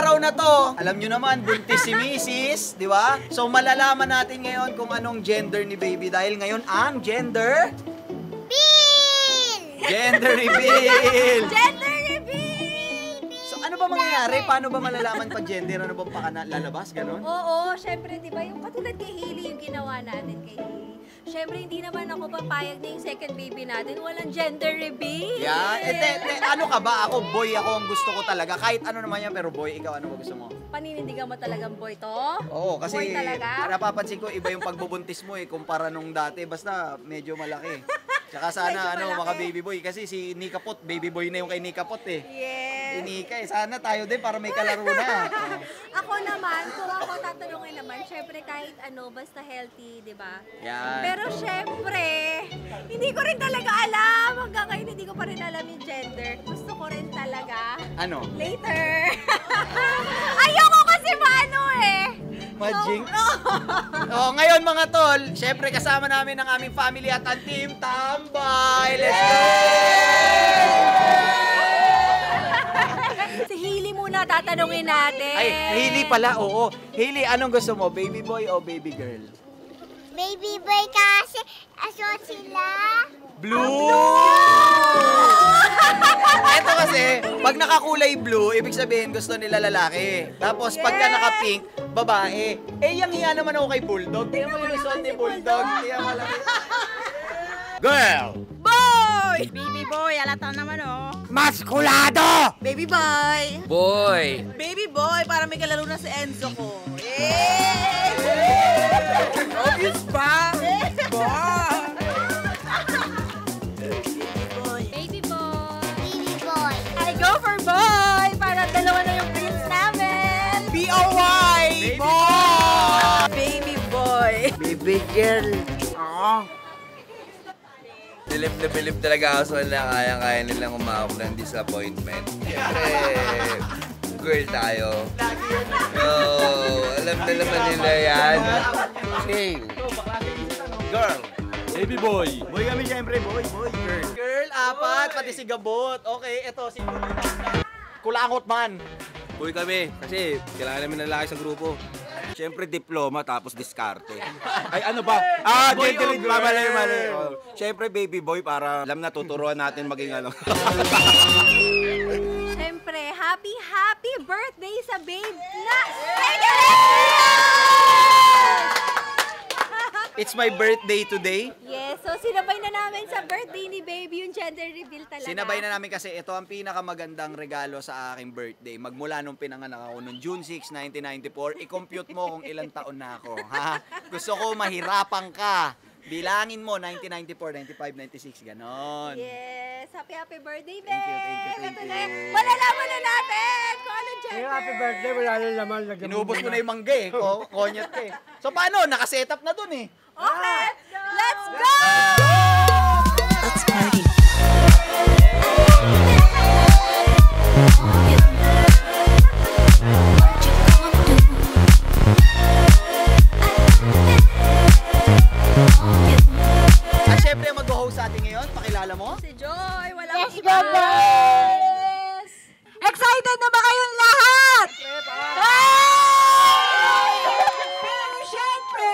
araw na to, alam nyo naman, buntis si Mrs., di ba? So malalaman natin ngayon kung anong gender ni baby dahil ngayon ang gender... Gender reveal! Gender reveal! So ano ba mangyayari? Paano ba malalaman pag gender? Ano ba lalabas? Ganon? Oo, syempre, di ba? Yung katulad kay Hailey yung ginawa natin kay Hailey. Syempre, hindi naman ako papayag na yung second baby natin. Walang gender reveal. Yeah. Ano ka ba? Ako, boy ako ang gusto ko talaga. Kahit ano naman yan, pero boy, ikaw ano ba gusto mo? Paninindigan mo talagang boy to? Oo, kasi boy talaga? napapansin ko iba yung pagbubuntis mo kumpara nung dati. Basta medyo malaki. Tsaka sana mga baby boy. Kasi si Nika Pot, baby boy na yung kay Nika Pot Yes. Nika Sana tayo din para may kalaro na. Ako naman, kung ako tatanungin naman, syempre kahit basta healthy, di ba? Yan. Pero syempre, hindi ko rin talaga alam. Hanggang ngayon, hindi ko pa rin alam yung gender. Gusto ko rin talaga. Ano? Later. Ayoko kasi Majinx. Ngayon mga tol, syempre kasama namin ang aming family at ang Team Tambay. Let's go! Si Hailey muna tatanungin natin. Ay, Hailey pala, oo. Hailey, anong gusto mo? Baby boy o baby girl? Baby boy kasi aso sila. Blue! Ito kasi, pag nakakulay blue, ibig sabihin gusto nila lalaki. Tapos pagka naka-pink, babae. Yung hiya naman ako kay Bulldog. Tingnan mo yung suot ni Bulldog. Tingnan mo lang. Girl! Boy! Baby boy, alata naman Maskulado! Baby boy! Boy! Baby boy, para may kalaro na si Enzo ko. Obvious ba? Baby boy! Baby boy. I go for boy! Para dalawa na yung prince namin! B-O-Y! Boy! Baby boy! Baby girl! Bilib na bilib talaga ako sa kanila, kaya nilang umahok ng disappointment. Siyempre, girl tayo. So, alam na naman nila yan. Hey, girl. Baby boy. Boy kami siyempre, boy. Girl. Girl, apat, pati si Gabot. Okay, eto si Kulangot man. Boy kami, kasi kailangan namin ng lalaki sa grupo. Siyempre, diploma tapos diskarte. Ay, ano ba? Gender reveal. Mali. Siyempre, baby boy, para alam na tuturuan natin maging ano. Siyempre, happy birthday sa babe na It's my birthday today. Yes, so sinabay na namin sa birthday ni baby yung gender reveal talaga. Sinabay na namin kasi ito ang pinakamagandang regalo sa aking birthday. Magmula nung pinanganak ako noong June 6, 1994, i-compute mo kung ilang taon na ako. Ha? Gusto ko mahirapan ka. Bilangin mo, 1994, 95, 96, ganon. Yes, happy birthday, babe. Thank you. Malalaman na natin kung anong gender. Happy birthday, wala na naman. Inubos mo na yung mangga konyat ka So paano? Nakaset up na dun Okay, let's go! Let's party. Siyempre, mag-host sa atin ngayon. Pakilala mo? Si Joy, walang Let's iba. go, boys! Excited na ba kayong lahat? Pero syempre,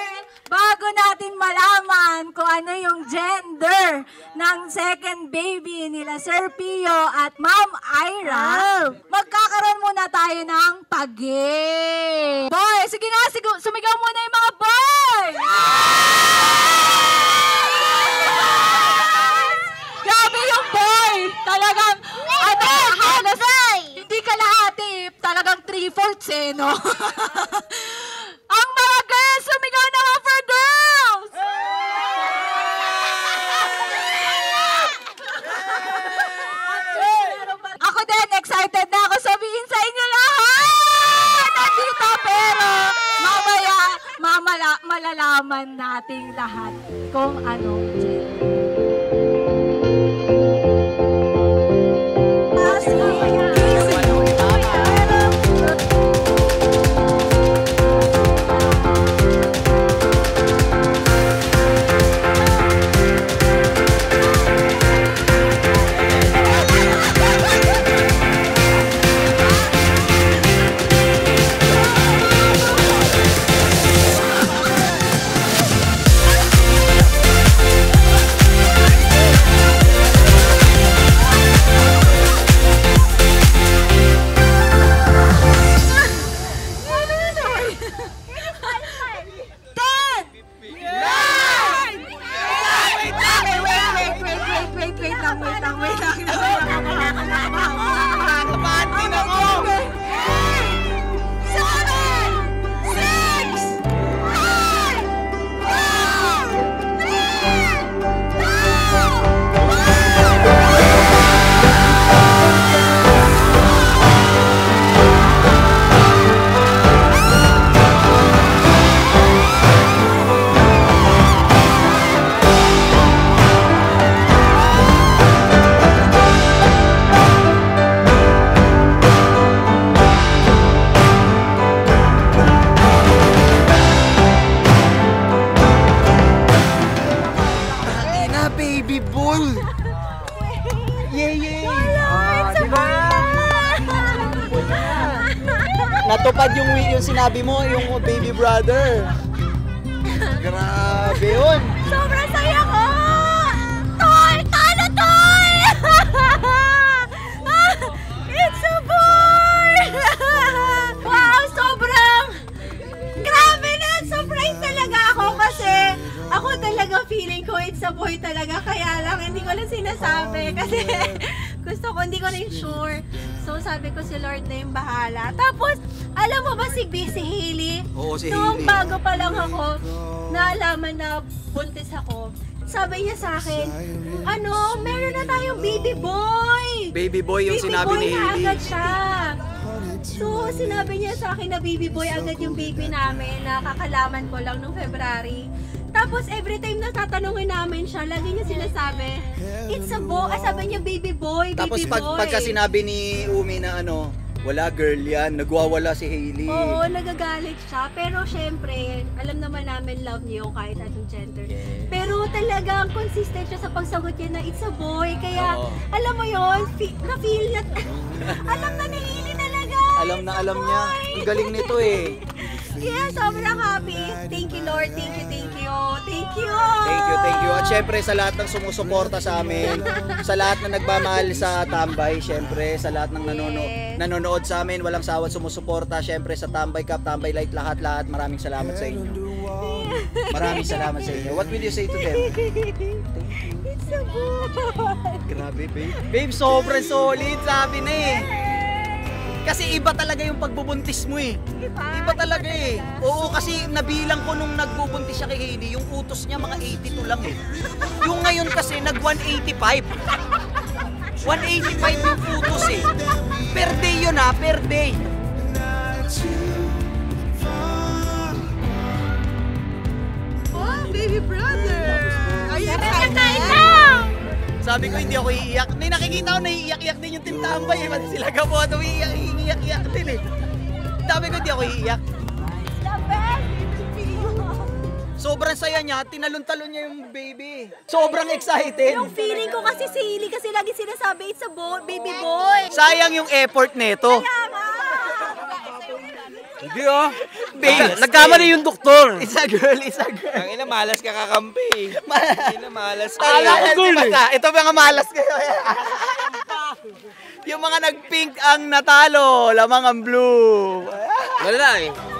bago natin malaman kung ano yung gender ng second baby nila Sir Pio at Ma'am Ira, magkakaroon muna tayo ng pag-game. Boy, sige nga, sumigaw muna yung mga boy! Grabe yung boy! Talagang, halos, hindi kalahati, talagang 3/4 no? Ang mga girls, sumigaw naman for girls! Ako din, excited na ako sabihin sa inyo lahat! Nandito, pero mamaya, malalaman nating lahat kung anong gender. sad yung sinabi mo, yung baby brother. Grabe yun. Sobrang saya ko! Tol! Talo, Tol! It's a boy! Wow, sobrang... Grabe na! Surprise talaga ako kasi ako talaga feeling ko it's a boy talaga. Kaya lang, hindi ko lang sinasabi kasi gusto ko, hindi ko rin sure. So sabi ko si Lord na yung bahala. Tapos, alam mo ba si Hailey? Oo, si Noong Hailey. bago pa lang ako, naalaman na buntis ako. Sabi niya sa akin, meron na tayong baby boy! Baby boy yung sinabi ni Baby boy na Hailey. agad siya. So, sinabi niya sa akin na baby boy agad yung baby namin na kakalaman ko lang nung February. Tapos, every time na tatanungin namin siya, lagi niya sinasabi, it's a boy. Sabi niya, baby boy, Tapos baby boy. pagka sinabi ni Umi na wala girl yan, nagwawala si Hailey. Oo, nagagalit siya. Pero syempre, alam naman namin love niyo kahit anong gender. Pero talagang consistent siya sa pagsagot niya na it's a boy. Kaya, Oo. alam mo yun, na-feel na, alam na ni Hailey talaga. Alam na it's a alam niya. boy. Ang galing nito eh. Kaya sobrang happy. Thank you, Lord. Thank you, thank you. Thank you. Thank you, thank you. At syempre sa lahat ng sumusuporta sa amin, sa lahat na nagmamahal sa Tambay, syempre sa lahat ng nanonood sa amin, walang sawat sumusuporta, syempre sa Tambay Cup, Tambay Light, lahat, maraming salamat sa inyo. Maraming salamat sa inyo. What will you say to them? It's a boy. Grabe, babe. Babe, sobrang solid, sabi na eh. Kasi iba talaga yung pagbubuntis mo eh. Iba talaga eh. Oo, kasi nabilang ko nung nagbubuntis siya kay Hailey, yung utos niya mga 82 lang eh. Yung ngayon kasi nag 185. 185 yung utos eh. Per day yun ha, per day. Oh, baby brother. Ayun na. Sabi ko hindi ako iiyak. May nakikita ko naiiyak-iyak din yung Team Tambay eh. Pati sila Gaboto iiyak-iyak din eh. Sabi ko hindi ako iiyak. Sobrang saya niya, tinalon-talon niya yung baby. Sobrang excited. Yung feeling ko kasi si Hailey kasi lagi sinasabi it's a boy, baby boy. Sayang yung effort nito. Hindi oh. Babe, Nagkamali yung doktor. It's a girl, it's a girl. Ang ina, malas ka kakampi. Ang ina, malas ka. Ito mga malas kayo. Yung mga nag-pink ang natalo, lamang ang blue. Wala eh.